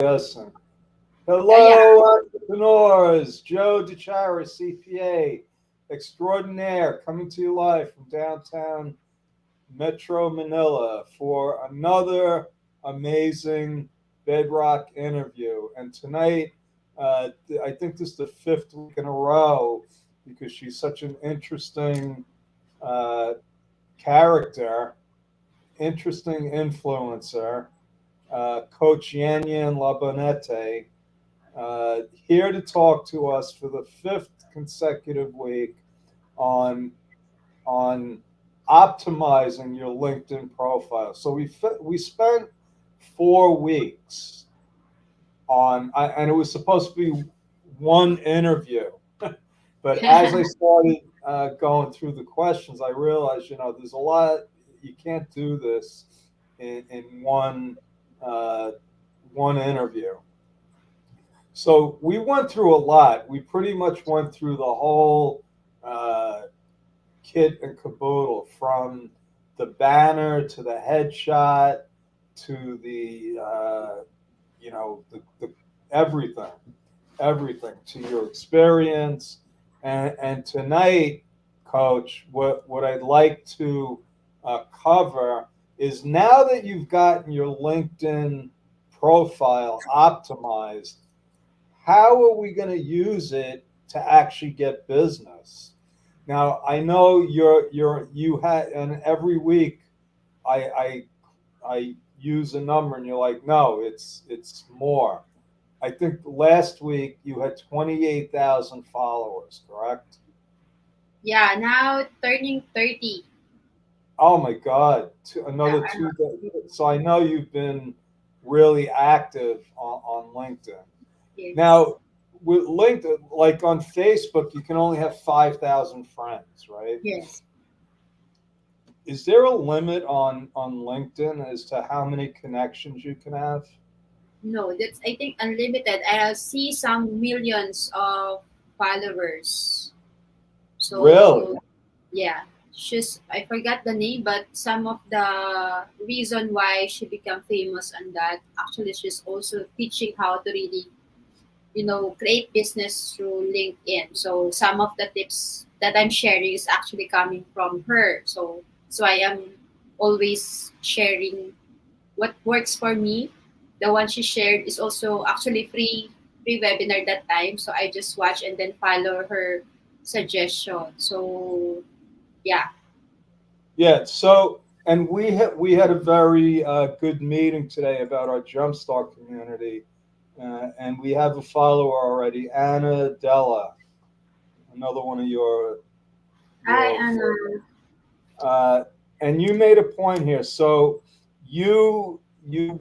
Yes. Yeah. Hello, entrepreneurs. Joe DeChara, CPA extraordinaire, coming to you live from downtown Metro Manila for another amazing Bedrock interview. And tonight, I think this is the fifth week in a row because she's such an interesting uh, character, interesting influencer, Coach Yanyan Labonete, here to talk to us for the fifth consecutive week on on optimizing your LinkedIn profile. So we spent 4 weeks and it was supposed to be one interview, but as I started going through the questions, I realized there's a lot. You can't do this in uh, one interview. So we went through a lot. We pretty much went through the whole uh, kit and caboodle, from the banner to the headshot to the everything, everything to your experience. And tonight, Coach, what I'd like to cover is, now that you've gotten your LinkedIn profile optimized, how are we going to use it to actually get business? Now, I know you had, and every week I, I I use a number, and you're like, no, it's more. I think last week you had 28,000 followers, correct? Yeah, now turning 30. Oh my God, Yeah, another 2 days. So I know you've been really active on LinkedIn. yes. Now, with LinkedIn, like on Facebook, you can only have 5,000 friends, right? Yes. Is there a limit on LinkedIn as to how many connections you can have? No, that's I think unlimited. I see some millions of followers. Really? So yeah, she's I forgot the name, but some of the reason why she became famous and that actually she's also teaching how to really create business through LinkedIn. So some of the tips that I'm sharing is actually coming from her. So I am always sharing what works for me. The one she shared is also actually free webinar that time. So I just watch and then follow her suggestion. So yeah. Yeah. So, and we had a very good meeting today about our Jumpstart community, and we have a follower already, Anna Della, another one of Hi your Anna. uh, and you made a point here. So you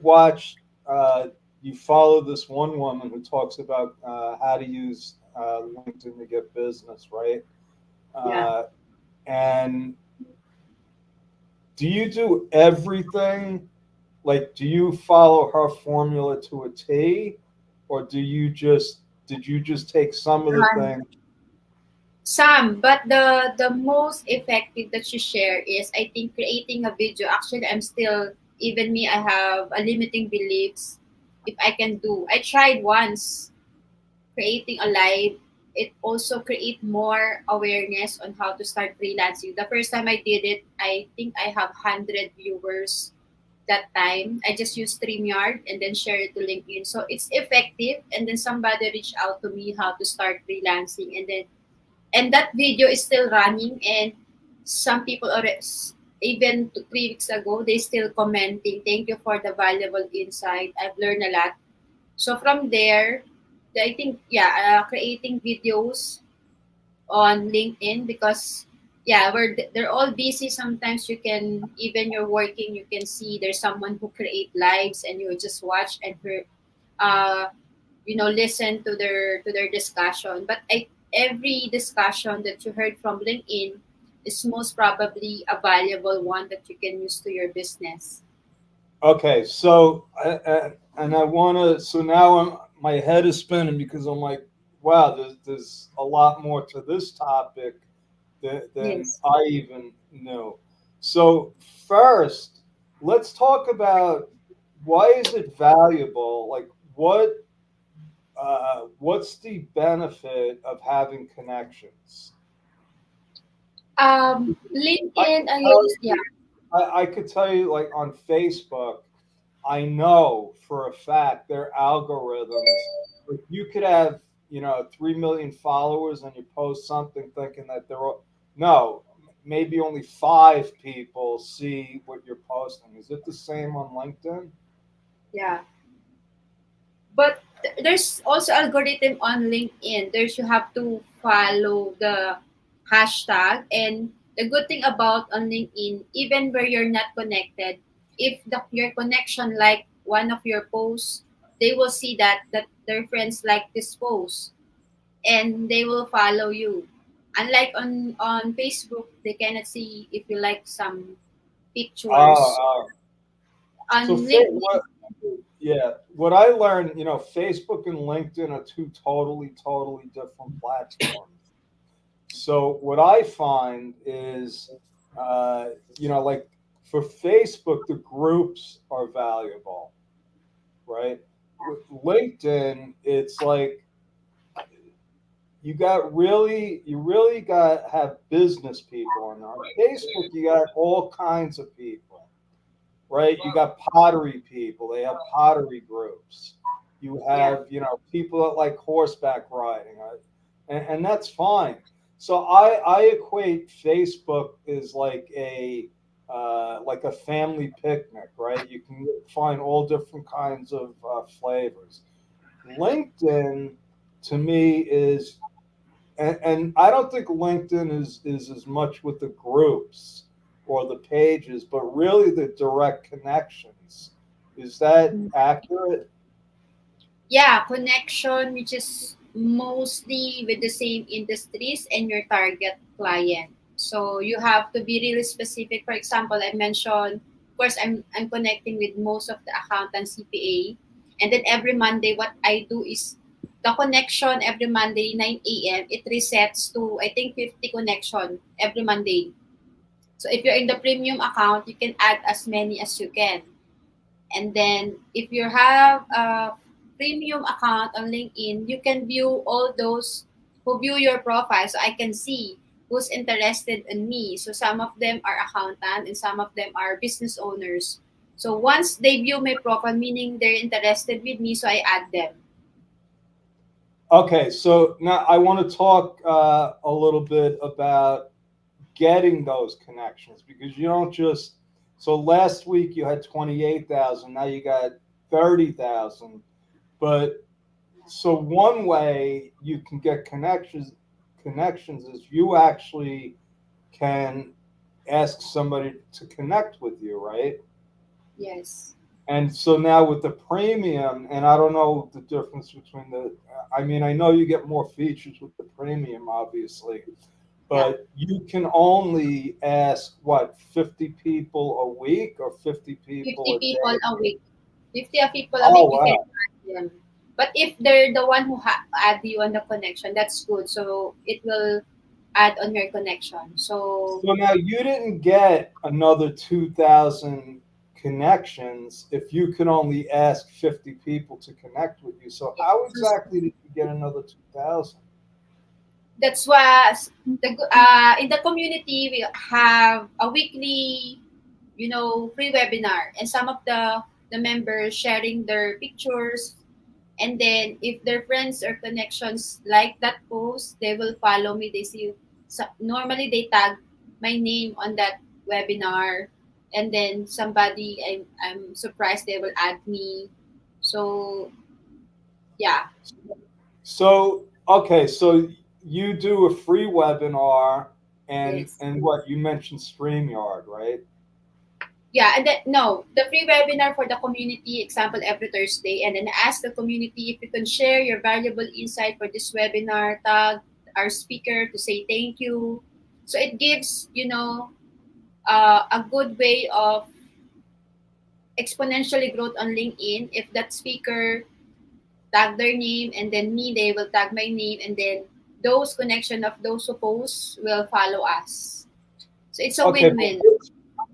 watch, you follow this one woman who talks about how to use LinkedIn to get business, right? Yeah. Uh, and do you do everything? Like, do you follow her formula to a T, or did you just take some of the things? Some, but the most effective that she share is I think creating a video. Actually, I'm still even me. I have a limiting beliefs if I can do. I tried once creating a live. It also create more awareness on how to start freelancing. The first time I did it, I think I have 100 viewers that time. I just used StreamYard and then share it to LinkedIn. So it's effective. And then somebody reached out to me how to start freelancing, and that video is still running, and some people are even 3 weeks ago they still commenting, thank you for the valuable insight, I've learned a lot. So from there, I think, yeah, creating videos on LinkedIn, because yeah, they're all busy. Sometimes you can, even you're working, you can see there's someone who create lives and you just watch and hear, uh listen to their discussion. But every discussion that you heard from LinkedIn is most probably a valuable one that you can use to your business. Okay, so and I want to. So now my head is spinning because I'm like, wow, there's a lot more to this topic than Yes. I even knew. So first, let's talk about, why is it valuable? Like, what what's the benefit of having connections? I LinkedIn, could I tell use, yeah, you, I could tell you, like on Facebook, I know for a fact their algorithms. Like you could have, 3 million followers, and you post something thinking that no, maybe only 5 people see what you're posting. Is it the same on LinkedIn? yeah. But there's also algorithm on LinkedIn. There's you have to follow the hashtag, and the good thing about on LinkedIn, even where you're not connected, if your connection like one of your posts, they will see that their friends like this post, and they will follow you. Unlike on Facebook, they cannot see if you like some Oh, pictures. oh. So, On LinkedIn, yeah, what I learned, Facebook and LinkedIn are two totally, totally different platforms. So what I find is, like for Facebook, the groups are valuable, right? With LinkedIn, it's like you really got to have business people on there. On Facebook, you got all kinds of people, right? You got pottery people. They have pottery groups. You yeah. have, people that like horseback riding, and that's fine. So I equate Facebook is like a family picnic, right? You can find all different kinds of flavors. LinkedIn, to me, and I don't think LinkedIn is as much with the groups or the pages, but really the direct connections. Is that accurate? Yeah, connection, which is mostly with the same industries and your target client. So you have to be really specific. For example, I mentioned, of course, I'm connecting with most of the accountants, CPA, and then every Monday, what I do is the connection every Monday 9 a.m. It resets to I think 50 connection every Monday. So if you're in the premium account, you can add as many as you can. And then if you have a premium account on LinkedIn, you can view all those who view your profile. So I can see who's interested in me. So some of them are accountant and some of them are business owners. So once they view my profile, meaning they're interested with me, so I add them. Okay, so now I want to talk a little bit about getting those connections, because you don't just. So last week you had 28,000. Now you got 30,000. But so one way you can get connections is you actually can ask somebody to connect with you, right? Yes. And so now with the premium, and I don't know the difference between I mean, I know you get more features with the premium, obviously, Yeah. but you can only ask what, 50 people a week or 50 people 50 a people day? a week. 50 people a Oh, week, you can wow. add them. But if they're the one who add you on the connection, that's good. So it will add on your connection. So So now you didn't get another 2,000 connections if you can only ask 50 people to connect with you. So how exactly did you get another 2,000? that's why in the community we have a weekly, free webinar, and some of the members sharing their pictures, and then if their friends or connections like that post, they will follow me. They see, so normally they tag my name on that webinar, and then somebody, I'm surprised they will add me. So yeah. So, okay, so you do a free webinar, and Yes. what you mentioned StreamYard, right? Yeah, and then no, the free webinar for the community, example every Thursday, and then ask the community if you can share your valuable insight for this webinar, tag our speaker to say thank you. So it gives, a good way of exponentially growth on LinkedIn. If that speaker tag their name and then me, they will tag my name, and then those connection of those who post will follow us. So it's a Okay, but win-win.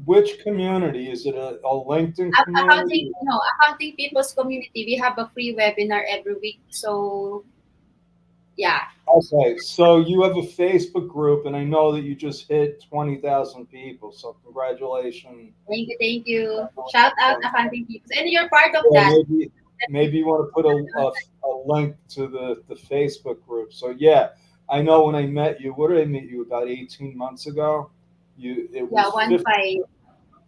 which community? Is it a LinkedIn Accounting, community? no, accounting people's community. We have a free webinar every week. So yeah, Okay, so you have a Facebook group, and I know that you just hit 20,000 people. So congratulations. thank you. Shout out accounting people, and you're part of Yeah, that. maybe you want to put a link to the Facebook group. So yeah, I know when I met you, what did I meet you about 18 months ago? You it Yeah, was one 50, five.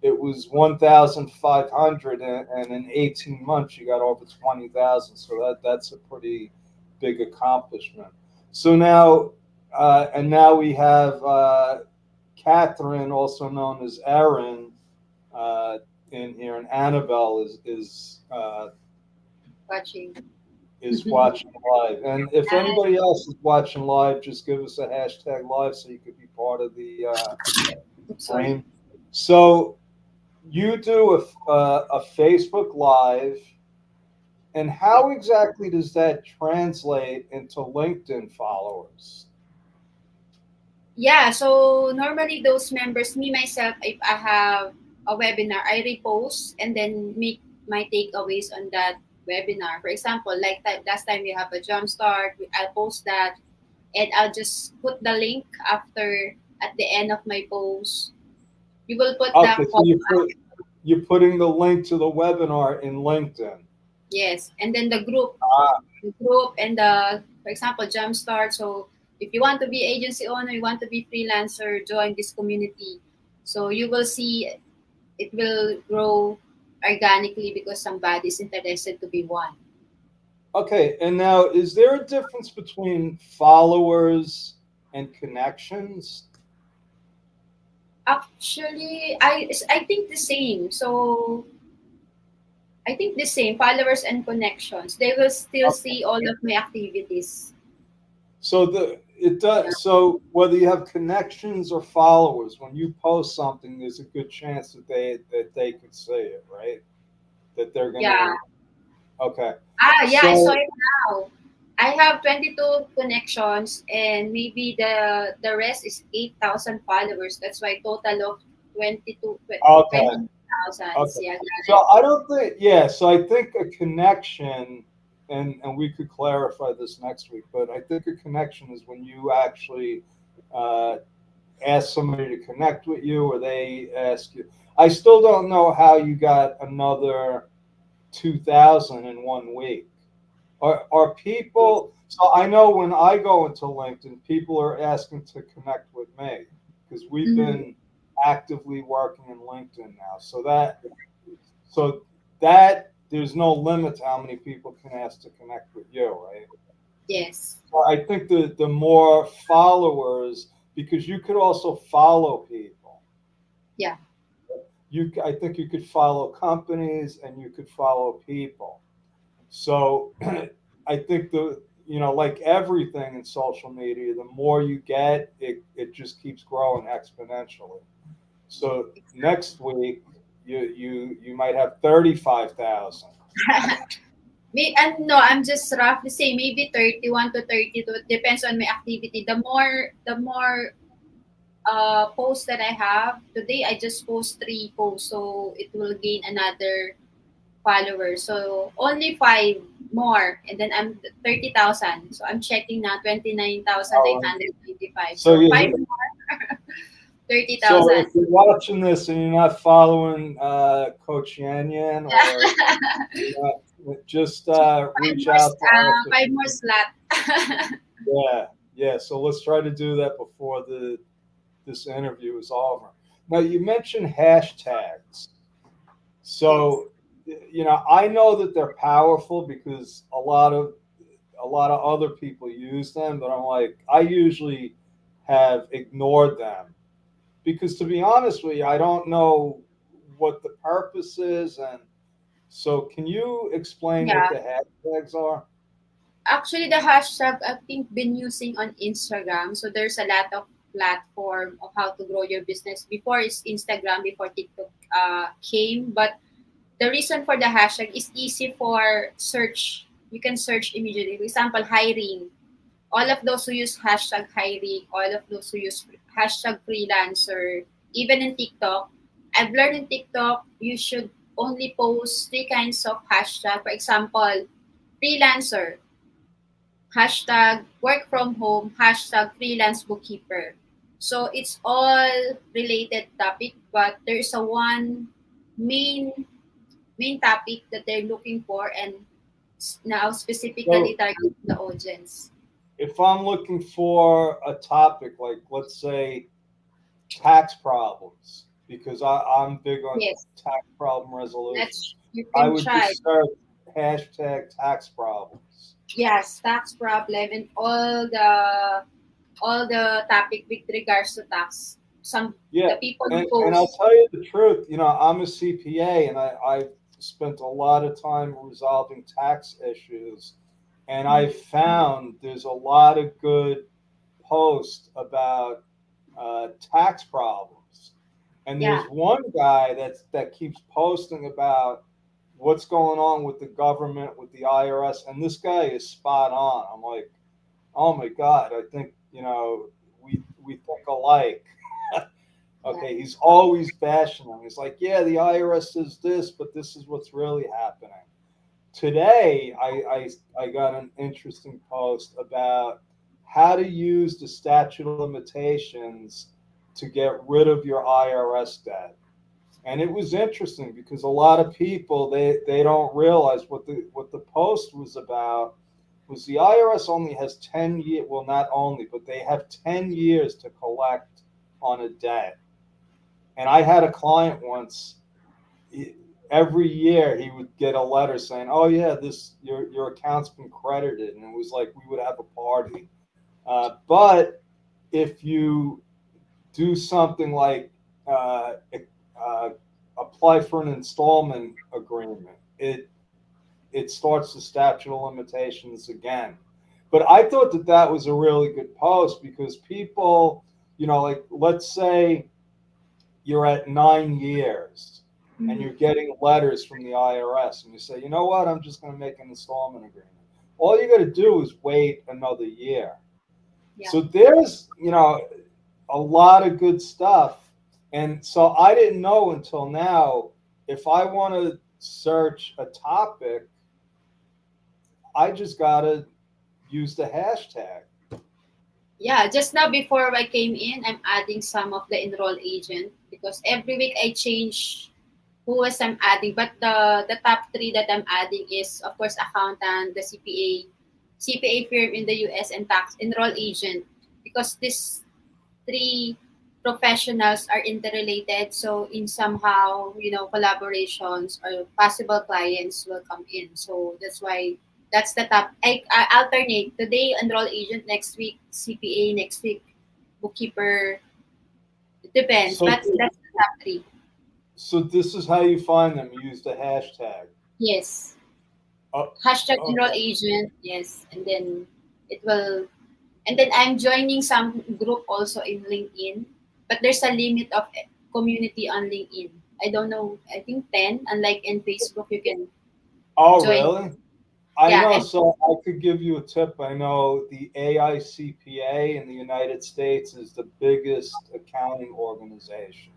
it was 1,500, and in 18 months you got over 20,000. So that's a pretty big accomplishment. So now, and now we have Catherine, also known as Erin, uh, in here, and Annabelle Watching. is watching live. And if anybody else is watching live, just give us a hashtag live so you could be part of the Oops, sorry. stream. So you do a Facebook live, and how exactly does that translate into LinkedIn followers? Yeah, so normally those members, me myself, if I have a webinar, I repost and then make my takeaways on that webinar. For example, like last time we have a jumpstart, I'll post that and I'll just put the link after at the end of my post. You will put the Okay, so call to action. you're putting the link to the webinar in LinkedIn. Yes, and then Ah, the group and the, for example, jumpstart. So if you want to be agency owner, you want to be freelancer, join this community. So you will see it will grow organically because somebody is interested to be one. okay, and now is there a difference between followers and connections? Actually, I think the same. So I think the same followers and connections. They will still Okay. see all of my activities. So it does. So whether you have connections or followers, when you post something, there's a good chance that they could see it, right? That they're Yeah. gonna. Okay. Yeah, I saw So it now. I have 22 connections and maybe the rest is 8,000 followers. That's why total of 22 okay. 20,000. Okay. Yeah, got So it. I don't think. Yeah. So I think a connection, and we could clarify this next week, but I think a connection is when you actually. Uh, Ask somebody to connect with you, or they ask you. I still don't know how you got another 2,000 in 1 week. Are people? So I know when I go into LinkedIn, people are asking to connect with me because we've Mhm. been actively working in LinkedIn now. So that there's no limit to how many people can ask to connect with you, right? Yes. So I think the more followers, because you could also follow people. Yeah. I think you could follow companies and you could follow people. So I think like everything in social media, the more you get, it just keeps growing exponentially. So next week you might have 35,000. And no, I'm just roughly saying maybe 31 to 32. It depends on my activity. The more posts that I have today, I just post 3 posts, so it will gain another followers. So only 5 more, and then I'm 30,000. So I'm checking now 29,895. So So five you more, thirty so thousand. if you're watching this and you're not following Coach Yan Yan, or just Five reach more, out to us. five more slot. Yeah, yeah. So let's try to do that before this interview is over. Now you mentioned hashtags. Yes. So I know that they're powerful because a lot of other people use them, but I'm like I usually have ignored them because to be honest with you, I don't know what the purpose is, and so can you explain what Yeah. the hashtags are? Actually, the hashtag I've been using on Instagram. So there's a lot of platform of how to grow your business. Before it's Instagram, before TikTok came, but the reason for the hashtag is easy for search. You can search immediately. For example, hiring. All of those who use hashtag hiring, all of those who use hashtag freelancer, even in TikTok, I've learned in TikTok you should only post three kinds of hashtag. For example, freelancer, hashtag work from home, hashtag freelance bookkeeper. So it's all related topic, but there's a one main main topic that they're looking for, and now specifically So targeting the audience. if I'm looking for a topic, like let's say tax problems, because I'm big on Yes, tax problem resolution, that's you I can would try. just search hashtag tax problems. Yes, tax problem and all the topic with regards to tax. Some Yeah, the people who and I'll post. tell you the truth. I'm a CPA, and I've spent a lot of time resolving tax issues, and I Mm, found there's a lot of good posts about tax problems. And yeah, there's one guy that keeps posting about what's going on with the government, with the IRS, and this guy is spot on. I'm like, oh my God, I think we think alike. yeah, Okay, he's always bashing them. He's like, yeah, the IRS is this, but this is what's really happening. Today, I got an interesting post about how to use the statute of limitations to get rid of your IRS debt. And it was interesting because a lot of people they don't realize what the post was about was the IRS only has 10 years, well not only, but they have 10 years to collect on a debt. And I had a client once. Every year he would get a letter saying, "Oh yeah, this your account's been credited," and it was like we would have a party. But if you do something like uh, apply for an installment agreement, it starts the statute of limitations again. But I thought that was a really good post because people, like let's say you're at 9 years and mhm, you're getting letters from the IRS and you say, you know what, I'm just going to make an installment agreement. All you got to do is wait another year. yeah, So there's, a lot of good stuff. And so I didn't know until now if I want to search a topic, I just got to use the hashtag. yeah. Just now before I came in, I'm adding some of the enroll agent because every week I change who was I'm adding. But the top three that I'm adding is of course accountant, the CPA firm in the US, and tax enroll agent, because these three professionals are interrelated. So in somehow, collaborations or possible clients will come in. So that's why that's the top. I alternate today enroll agent, next week CPA, next week bookkeeper. It depends, So but that's the top three. so this is how you find them. Use the hashtag. Yes. Oh, Hashtag enroll okay. agent, yes, and then it will, and then I'm joining some group also in LinkedIn, but there's a limit of community on LinkedIn. I don't know, I think 10, unlike in Facebook you can Oh, join. really? I Yeah, know. and So I could give you a tip. I know the AICPA in the United States is the biggest accounting organization.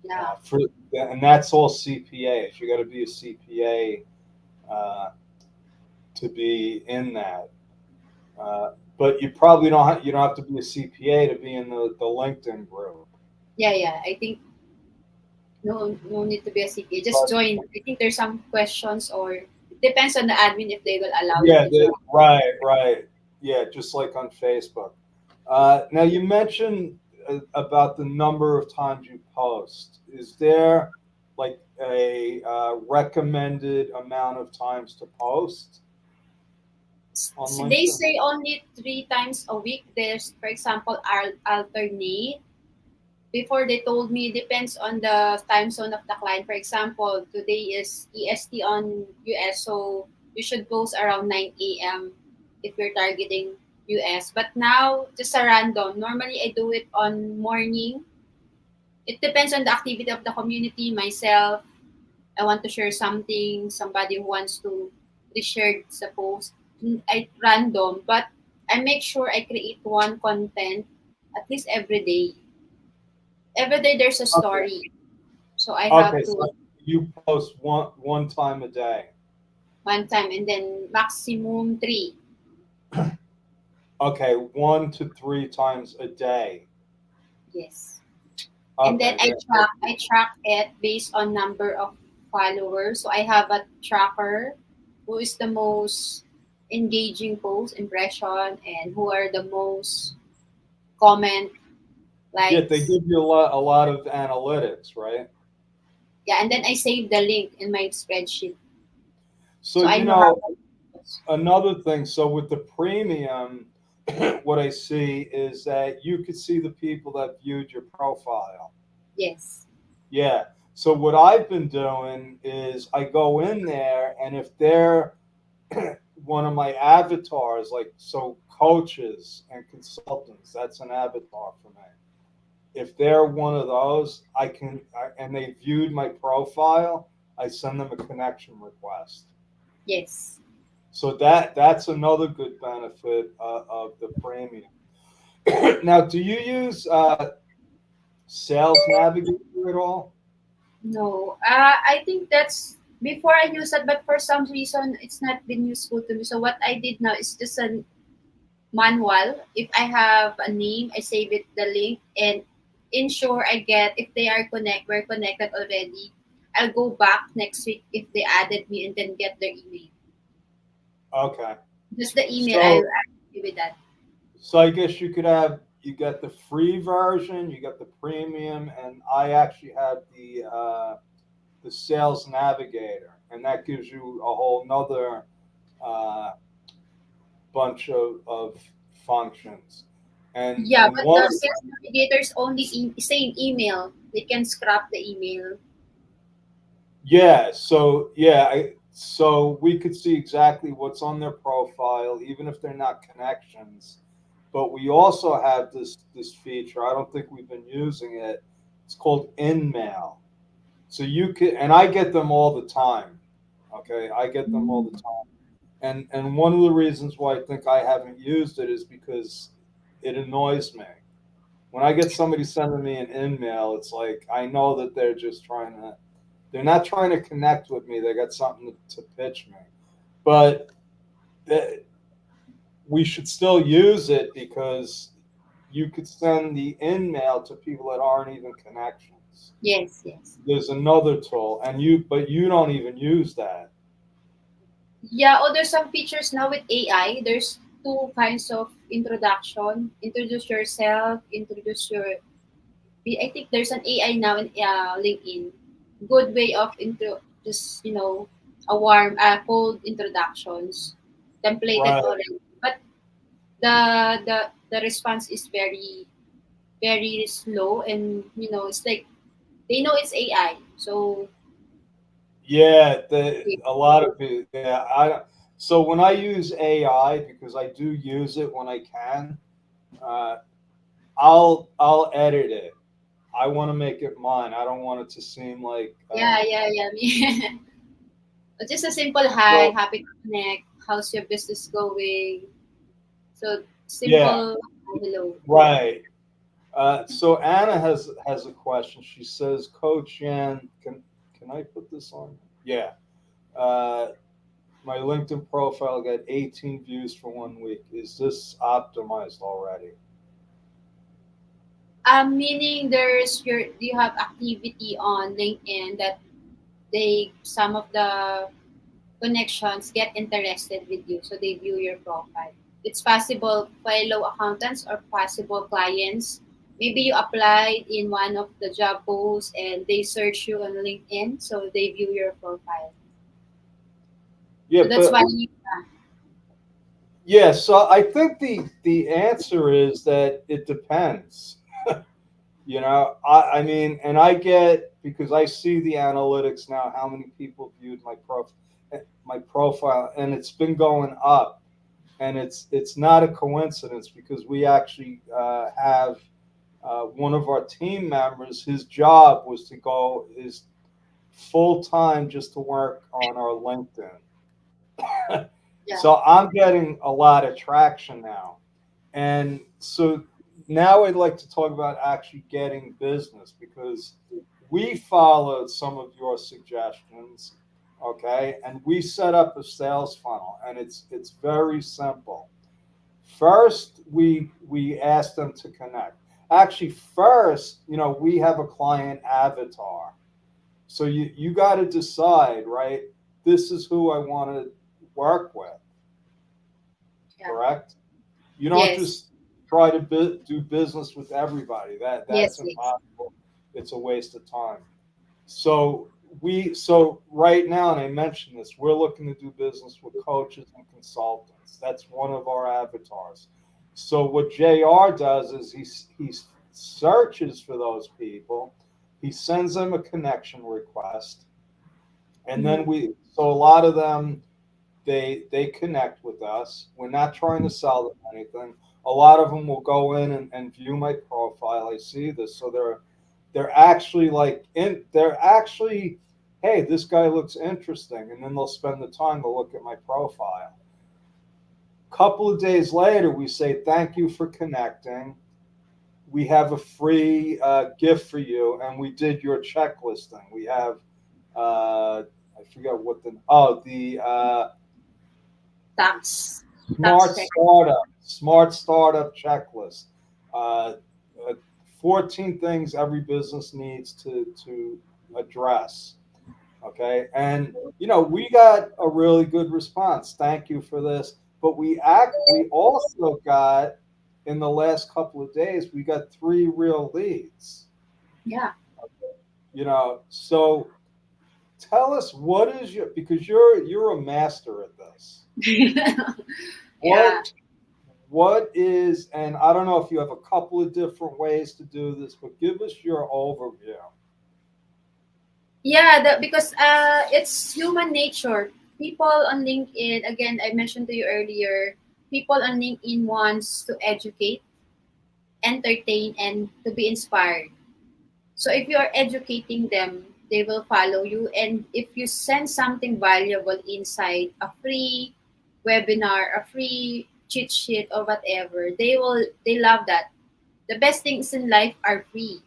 yeah, For and that's all CPAs. You got to be a CPA uh, to be in that. But you probably you don't have to be a CPA to be in the LinkedIn group. yeah, I think no need to be a CPA, just But join. I think there's some questions, or it depends on the admin if they will allow you yeah, to join. right. Yeah, just like on Facebook. Now you mentioned about the number of times you post. Is there like a recommended amount of times to post on They LinkedIn? say only 3 times a week. There's, for example, alternate. Before they told me depends on the time zone of the client. For example, today is EST on US, so you should post around 9 a.m. if you're targeting US. But now, just a random. Normally, I do it on morning. It depends on the activity of the community. Myself, I want to share something. Somebody who wants to reshare the post. I random, but I make sure I create one content at least every day. Every day there's a Okay. story. So I have Okay, to so you post one time a day. one time and then maximum three. Okay, 1 to 3 times a day. Yes. And then Okay, yeah. I track it based on number of followers. So I have a tracker who is the most engaging post impression and who are the most comment Yeah, they likes. give you a lot of analytics, right? Yeah, and then I save the link in my spreadsheet. So So I know how to another thing. So with the premium, what I see is that you could see the people that viewed your profile. yes. Yeah. So what I've been doing is I go in there, and if they're one of my avatars, like so coaches and consultants, that's an avatar for me. If they're one of those, and they viewed my profile, I send them a connection request. Yes. So that's another good benefit of the premium. Now, do you use Sales Navigator at all? No. I think that's before I use it, but for some reason it's not been useful to me. So what I did now is just a manual. If I have a name, I save it the link and ensure I get if they are we're connected already. I'll go back next week if they added me and then get their email. Okay. Just the email I'll So add you with that. so I guess you got the free version, you got the premium, and I actually have the Sales Navigator, and that gives you a whole nother uh, bunch of functions. Yeah, And but one the of sales navigator is only same email. They can scrap the email. Yeah, so we could see exactly what's on their profile, even if they're not connections. But we also have this feature. I don't think we've been using it. It's called InMail. So you could, and I get them all the time. Okay, I get them all the Mm. time. And one of the reasons why I think I haven't used it is because it annoys me. When I get somebody sending me an InMail, it's like I know that they're not trying to connect with me. They got something to pitch me. But th- we should still use it because you could send the in-mail to people that aren't even connections. Yes, yes. There's another tool, but you don't even use that. Yeah, oh, there's some features now with AI. There's two kinds of introduction. Introduce yourself, introduce your. I think there's an AI now in LinkedIn. Good way of just a warm, cold introductions, templated Right. already. But the response is very very slow, and it's like they know it's AI. So Yeah, a lot of it. Yeah, so when I use AI, because I do use it when I can, uh, I'll edit it. I want to make it mine. I don't want it to seem like yeah, yeah, yeah. Just a simple hi, so. happy to connect. How's your business going? So Yeah, simple hello. right. So Anna has a question. She says, Coach Yan, can I put this on? Yeah. Uh, my LinkedIn profile got 18 views for 1 week. Is this optimized already? Meaning there's your do you have activity on LinkedIn that they some of the connections get interested with you, so they view your profile. It's possible fellow accountants or possible clients. Maybe you applied in one of the job posts and they search you on LinkedIn, so they view your profile. Yeah, So that's but why yeah. So I think the answer is that it depends. I mean, and I get because I see the analytics now, how many people viewed my profile, and it's been going up, and it's not a coincidence because we actually have one of our team members. His job was to go is full time just to work on our LinkedIn. yeah. So I'm getting a lot of traction now, and so now I'd like to talk about actually getting business because we followed some of your suggestions, okay, and we set up a sales funnel, and it's very simple. First, we asked them to connect. Actually, first, we have a client avatar. So you got to decide, right? This is who I want to work with, Yeah. correct? You don't Yes. just try to do business with everybody. That's Yes. Yes. impossible. It's a waste of time. So right now, and I mentioned this, we're looking to do business with coaches and consultants. That's one of our avatars. So what JR does is he searches for those people, he sends them a connection request, and then Mhm. so a lot of them they connect with us. We're not trying to sell them anything. A lot of them will go in and view my profile. I see this, so they're actually they're actually, hey, this guy looks interesting, and then they'll spend the time to look at my profile. Couple of days later, we say thank you for connecting. We have a free gift for you, and we did your checklisting. We have I forget what the Tax. Tax Smart check. Startup checklist. Uh, uh, 14 things every business needs to address. Okay, and we got a really good response. Thank you for this. But we also got, in the last couple of days, we got 3 real leads. Yeah. So tell us, what is your, because you're a master at this. Yeah. What what is, and I don't know if you have a couple of different ways to do this, but give us your overview. Yeah, because it's human nature. People on LinkedIn, again, I mentioned to you earlier, people on LinkedIn wants to educate, entertain, and to be inspired. So if you are educating them, they will follow you. And if you send something valuable inside a free webinar, a free cheat sheet or whatever, they love that. The best things in life are free.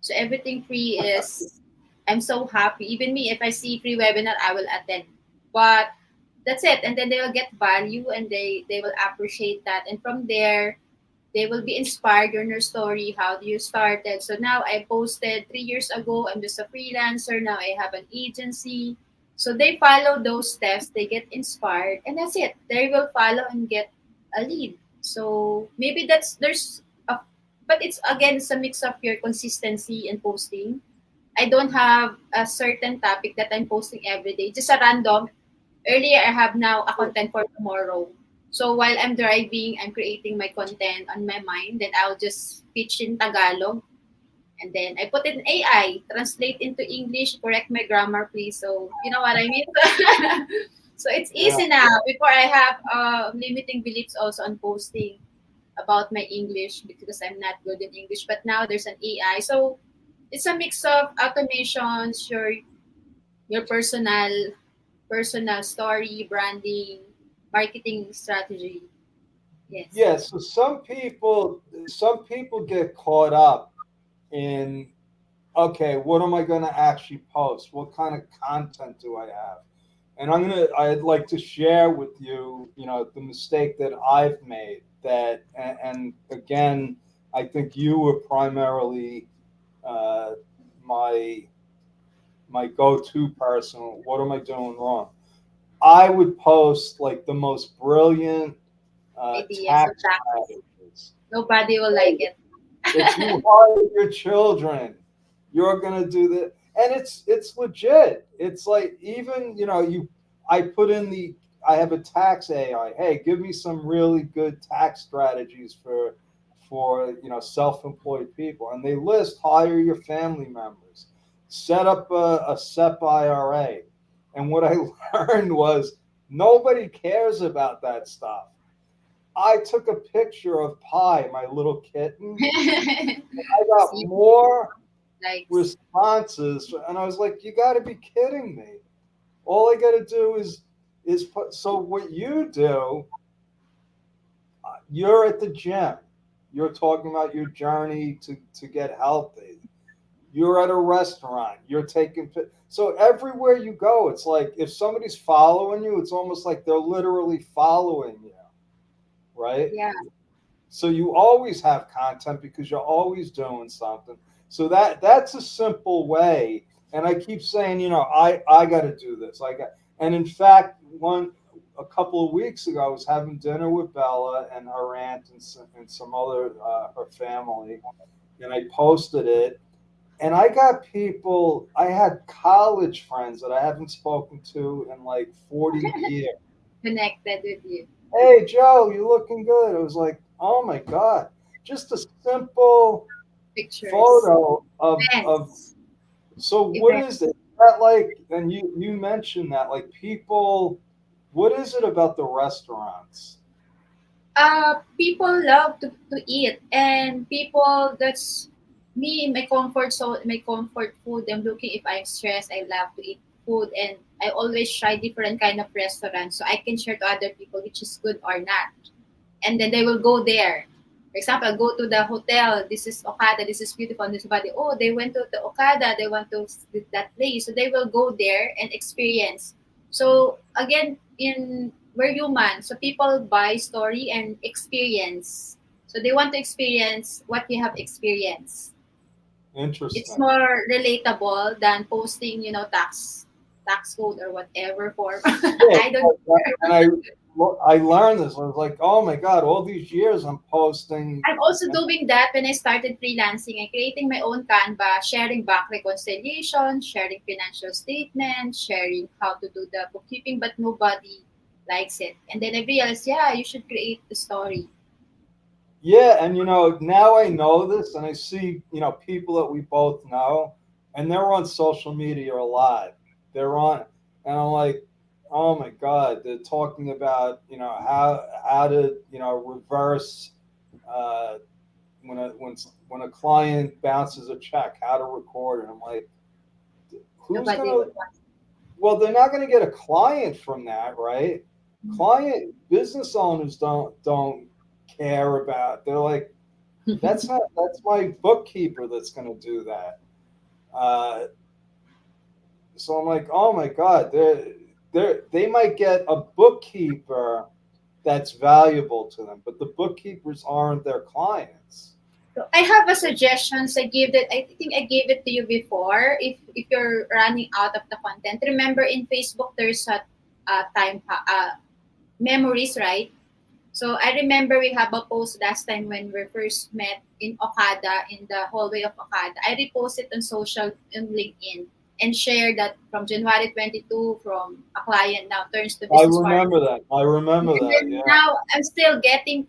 So everything free is, I'm so happy. Even me, if I see free webinar, I will attend. But that's it. And then they will get value and they will appreciate that. And from there, they will be inspired on your story, how you started. So now I posted 3 years ago, I'm just a freelancer. Now I have an agency. So they follow those steps, they get inspired, and that's it. They will follow and get a lead. So maybe there's a, but it's again, it's a mix of your consistency and posting. I don't have a certain topic that I'm posting every day, just a random. Earlier, I have now a content for tomorrow. So while I'm driving, I'm creating my content on my mind. Then I'll just pitch in Tagalog. And then I put in AI, translate into English, correct my grammar, please. So you know what I mean? So it's Yeah. easy now. Before I have limiting beliefs also on posting about my English because I'm not good in English. But now there's an AI. So it's a mix of automations, your personal story, branding, marketing strategy. Yes. Yeah, so some people get caught up in, okay, what am I going to actually post? What kind of content do I have? And I'd like to share with you, the mistake that I've made, and again, I think you were primarily uh, my my go-to person. What am I doing wrong? I would post like the most brilliant Ideas of tax tax. strategies. Nobody will like it. If you hire your children, you're gonna do that, and it's legit. It's like, even I put in the I have a tax AI. Hey, give me some really good tax strategies for self-employed people, and they list hire your family members, set up a SEP IRA, and what I learned was nobody cares about that stuff. I took a picture of Pi, my little kitten. I got See, more likes. responses, and I was like, "You got to be kidding me!" All I got to do is put. So what you do? You're at the gym. You're talking about your journey to get healthy. You're at a restaurant. You're taking so everywhere you go, it's like if somebody's following you, it's almost like they're literally following you, right? Yeah. So you always have content because you're always doing something. So that's a simple way. And I keep saying, I got to do this. And in fact, a couple of weeks ago, I was having dinner with Bella and her aunt and some other her family, and I posted it. And I got people. I had college friends that I haven't spoken to in like 40 years. Connected with you. Hey Joe, you looking good. It was like, oh my God, just a simple Pictures. photo of Events. so what Event. is it? That like and you mentioned that like people what is it about the restaurants? People love to eat, and people, that's me, my comfort, so my comfort food. I'm looking, if I'm stressed, I love to eat food, and I always try different kind of restaurants so I can share to other people which is good or not, and then they will go there. For example, go to the hotel. This is Okada. This is beautiful. And this body. Oh, they went to the Okada. They want to that place, so they will go there and experience. So again, in we're human, so people buy story and experience. So they want to experience what you have experienced. It's Interesting. more relatable than posting, tax code or whatever form. Yeah, I don't. and I learned this. I was like, oh my God, all these years I'm posting. I'm also doing that when I started freelancing and creating my own Canva, sharing bank reconciliation, sharing financial statements, sharing how to do the bookkeeping, but nobody likes it. And then I realized, yeah, you should create the story. Yeah, and now I know this, and I see people that we both know, and they're on social media a lot. They're on, and I'm like, oh my God, they're talking about how to reverse uh, when a client bounces a check, how to record it. I'm like, who's Nobody gonna? would want Well, they're not gonna get a client from that, right? it. Client business owners don't care about. They're like, that's my bookkeeper that's going to do that. Uh, so I'm like, oh my God, they might get a bookkeeper that's valuable to them, but the bookkeepers aren't their clients. So I have a suggestions. I think I gave it to you before. If you're running out of the content, remember in Facebook there's a memories, right? So I remember we have a post last time when we first met in Okada, in the hallway of Okada. I reposted on social on LinkedIn and shared that from January 22, from a client now turns to I business partner. remember that. I remember And that. then Yeah. now I'm still getting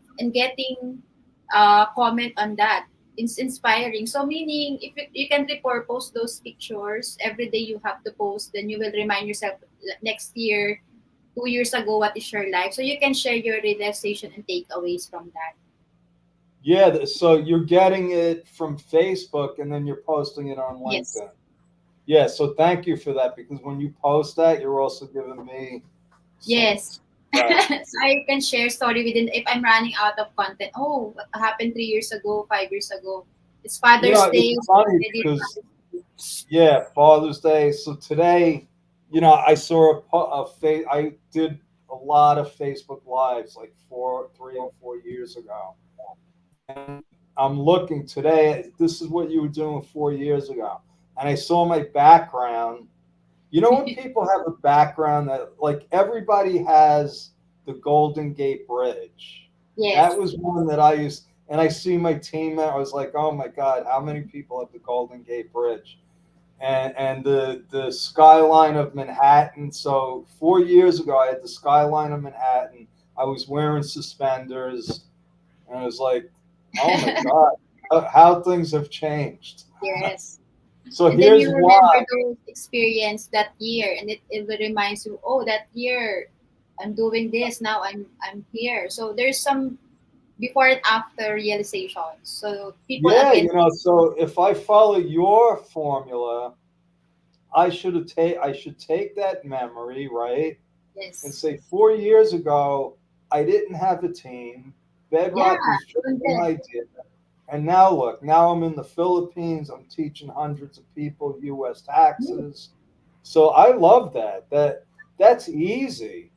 comment on that. It's inspiring. So meaning if you can repurpose those pictures every day, you have to post, then you will remind yourself next year, 2 years ago, what is your life. So you can share your realization and takeaways from that. Yeah. So you're getting it from Facebook and then you're posting it on Yes. LinkedIn. Yeah. So thank you for that because when you post that, you're also giving me some. Yes. So I can share story within, if I'm running out of content. Oh, what happened 3 years ago, 5 years ago? It's Father's It's Day. So funny already. because yeah, Father's Day. So today, I saw I did a lot of Facebook lives like 3 and 4 years ago, and I'm looking today. This is what you were doing 4 years ago, and I saw my background. You know when people have a background that like everybody has the Golden Gate Bridge. That Yes. was one that I used, and I see my team there. I was like, oh my God, how many people have the Golden Gate Bridge? And the skyline of Manhattan. So 4 years ago, I had the skyline of Manhattan. I was wearing suspenders, and I was like, oh my God, how things have changed. Yes. So And then here's you remember why. those experience that year, and it will reminds you, oh, that year I'm doing this. Now I'm here. So there's some before and after realization. So people Yeah, again, so if I follow your formula, I should take that memory, right? And yes, say 4 years ago, I didn't have a team. yeah, Bedrock was just doing an this. idea. And now look, now I'm in the Philippines. I'm teaching hundreds of people U.S. taxes. So I love that. That's easy.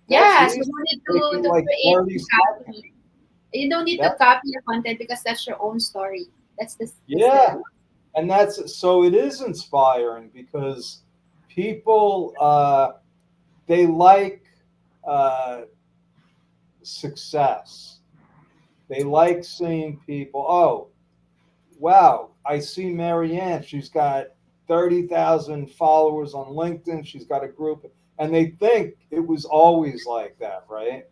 That's Yeah, so easy. you don't need Taking to like create 30 and seconds. copy. You don't need to That copy the content because that's your own story. That's yeah. the And that's so it is inspiring because people they like uh, success. They like seeing people. Oh, wow! I see Marianne. She's got 30,000 followers on LinkedIn. She's got a group, and they think it was always like that, right?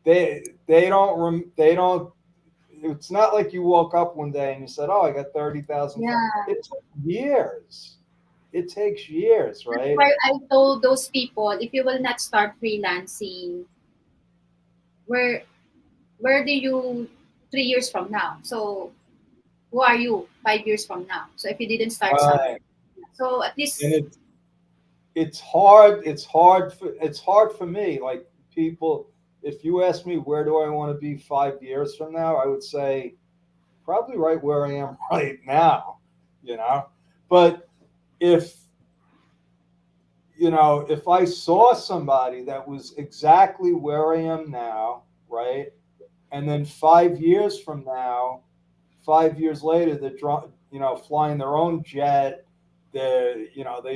They don't. It's not like you woke up one day and you said, "Oh, I got 30,000." yeah. It took years. It takes years, That's right? why I told those people, if you will not start freelancing, where where do you 3 years from now? So who are you 5 years from now? So if you didn't start something, Right. so at And least it's hard. It's hard for me. Like people, if you ask me where do I want to be 5 years from now, I would say probably right where I am right now. You know, but if if I saw somebody that was exactly where I am now, right, and then 5 years from now, 5 years later, they're flying their own jet. They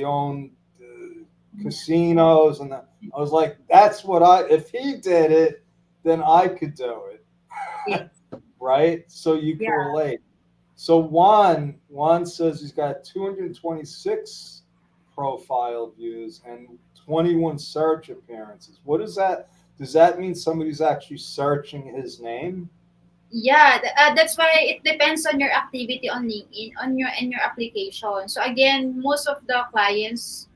own casinos, and I was like, that's what I. If he did it, then I could do yeah, it, right? So you yeah, can relate. So Juan says he's got 226 profile views and 21 search appearances. What is that? Does that mean somebody's actually searching his name? yeah. That's why it depends on your activity on LinkedIn, on your and your application. So again, most of the clients,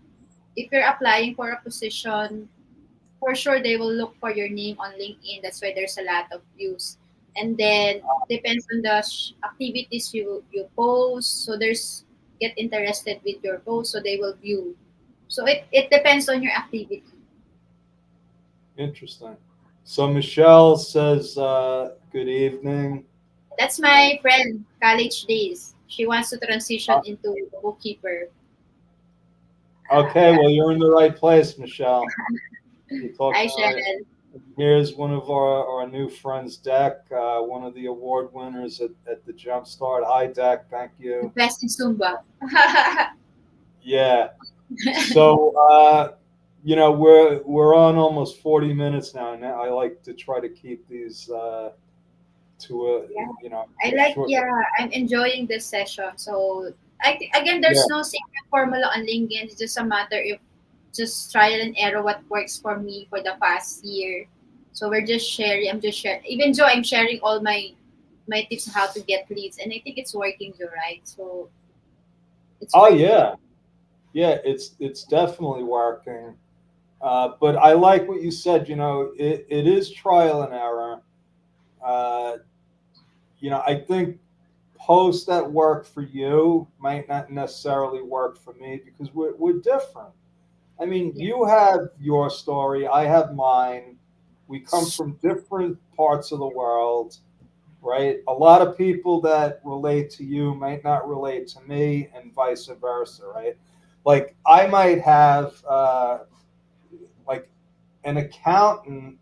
if you're applying for a position, for sure they will look for your name on LinkedIn. That's why there's a lot of views. And then depends on the activities you post. So there's get interested with your post, so they will view. So it depends on your activity. Interesting. So Michelle says, "Good evening." That's And my friend, college days. She wants to transition into bookkeeper. okay, Yeah. well, you're in the right place, Michelle. You're Hi, talking right. Cheryl. Here's one of our new friends, Deck, one of the award winners at the Jumpstart. Hi, Deck. Thank The you. best in Zumba. Yeah. So, we're on almost 40 minutes now, and I like to try to keep these to a Yeah. I to a like, short. yeah, I'm enjoying this session. So again, Yeah. there's no secret formula on LinkedIn. It's just a matter of just trial and error what works for me for the past year. So we're just sharing. I'm just sharing. Even though I'm sharing all my tips on how to get leads, and I think it's working, Joe, right? So it's Oh working. yeah, yeah. It's definitely working. But I like what you said. It is trial and error. Uh, I think posts that work for you might not necessarily work for me because we're different. I mean, Yeah, you have your story, I have mine. We come from different parts of the world, right? A lot of people that relate to you might not relate to me, and vice versa, right? Like, I might have, like, an accountant,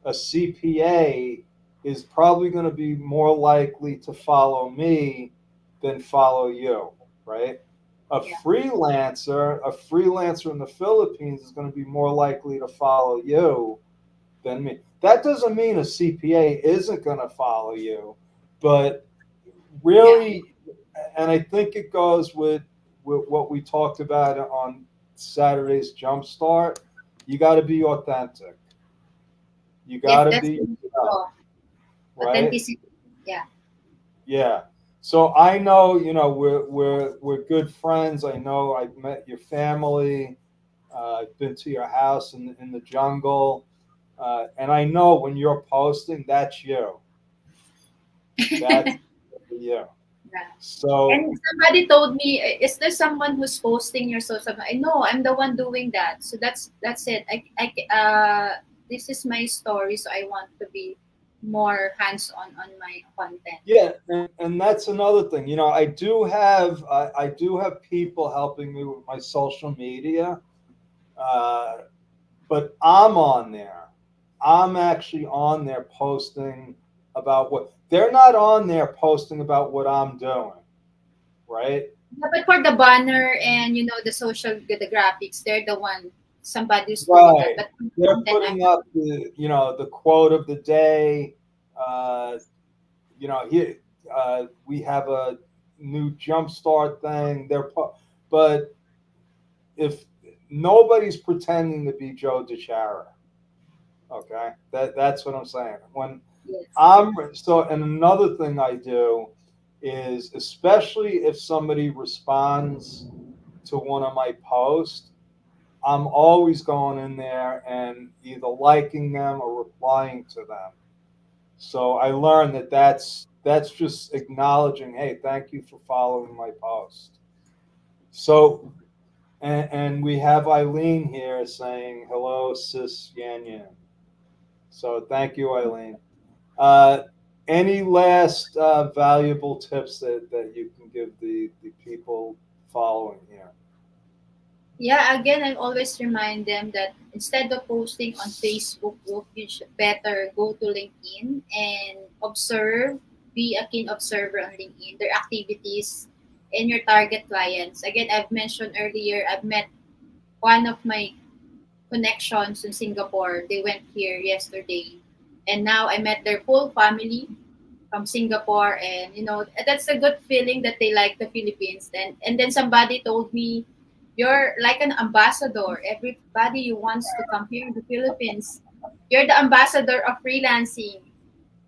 a CPA is probably going to be more likely to follow me than follow you, right? yeah, A freelancer in the Philippines is going to be more likely to follow you than me. That doesn't mean a CPA isn't going to follow you, but yeah. really, and I think it goes with what we talked about on Saturday's Jumpstart. You got to be authentic. You Yes, got to that's be the yourself, law. right? Authenticity. Yeah. Yeah. So I know, we're good friends. I know I've met your family. I've been to your house in the jungle, and I know when you're posting, that's you. That's you. Yeah. So, And somebody told me, is there someone who's posting your social media? I know I'm the one doing that. So that's it. This is my story. So I want to be. more hands-on on my content. Yeah, and that's another thing. You know, I do have people helping me with my social media, uh, but I'm on there. I'm actually on there posting about what they're not on there posting about what I'm doing, right? Yeah, but for the banner and the social, the graphics, they're the one somebody's doing that. Right. But for the They're content, putting up the the quote of the day. Uh, here we have a new jumpstart thing. But if nobody's pretending to be Joe DeChara, okay, that's what I'm saying. When yes. I'm so, and another thing I do is, especially if somebody responds to one of my posts, I'm always going in there and either liking them or replying to them. So I learned that that's just acknowledging, hey, thank you for following my post. So, and we have Eileen here saying hello, sis Yan Yan. So thank you, Eileen. Uh, any last valuable tips that you can give the people following here? Yeah, again, I always remind them that instead of posting on Facebook group, you should better go to LinkedIn and observe, be a keen observer on LinkedIn, their activities and your target clients. Again, I've mentioned earlier, I've met one of my connections in Singapore. They went here yesterday. And now I met their whole family from Singapore, and that's a good feeling that they like the Philippines. And then somebody told me, "You're like an ambassador. Everybody who wants to come here in the Philippines, you're the ambassador of freelancing.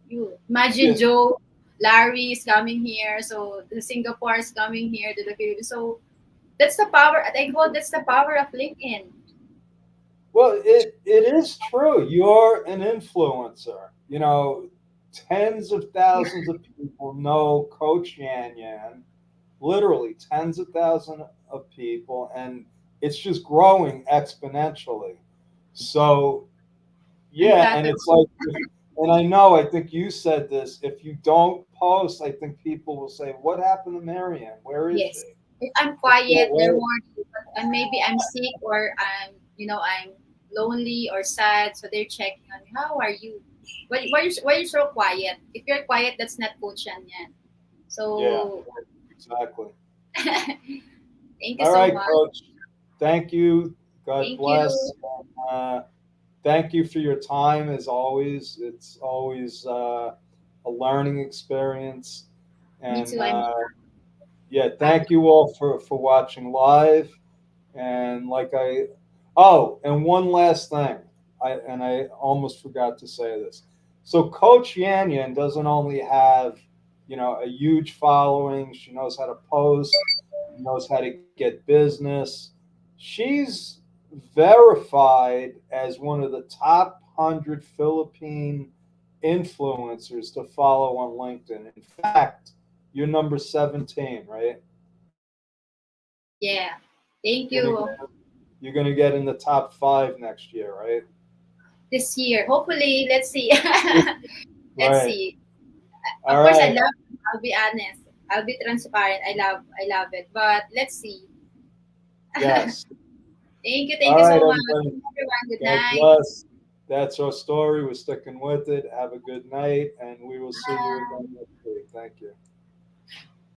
You imagine Yeah. Joe, Larry is coming here, so the Singapore is coming here to the Philippines. So that's the power. I think that's the power of LinkedIn. Well, it is true. You're an influencer. You know, tens of thousands of people know Coach Yan Yan, literally tens of thousands of people, and it's just growing exponentially. So, I'm yeah, and flattered. it's like, and I know, I think you said this, if you don't post, I think people will say, what happened to Marianne? Where is Yes. she? If I'm It's quiet, no they're way. worried. But maybe I'm sick or I'm lonely or sad. So they're checking on me. How are you? Why you so quiet? If you're quiet, that's not Coach Yan Yan. Yeah, So exactly. thank you All so right, much. Coach. Thank you. God Thank you. bless. Uh, thank you for your time, as always. It's always a learning experience. Me And too. I'm yeah, happy. thank you all for watching live. And oh, and one last thing. I almost forgot to say this. So Coach Yan Yan doesn't only have, a huge following. She knows how to post, knows how to get business. She's verified as one of the top 100 Philippine influencers to follow on LinkedIn. In fact, you're number 17, right? Yeah. Thank You're gonna you. get, you're gonna get in the top 5 next year, right? This year, hopefully, let's see. Let's Right. see. All Of course, I right. love. I'll be honest. I'll be transparent. I love it. But let's see. Yes. Thank you. Thank All you right, so much. everybody. Everyone, good God night. bless. That's our story. We're sticking with it. Have a good night, and we will see you again next week. Thank you.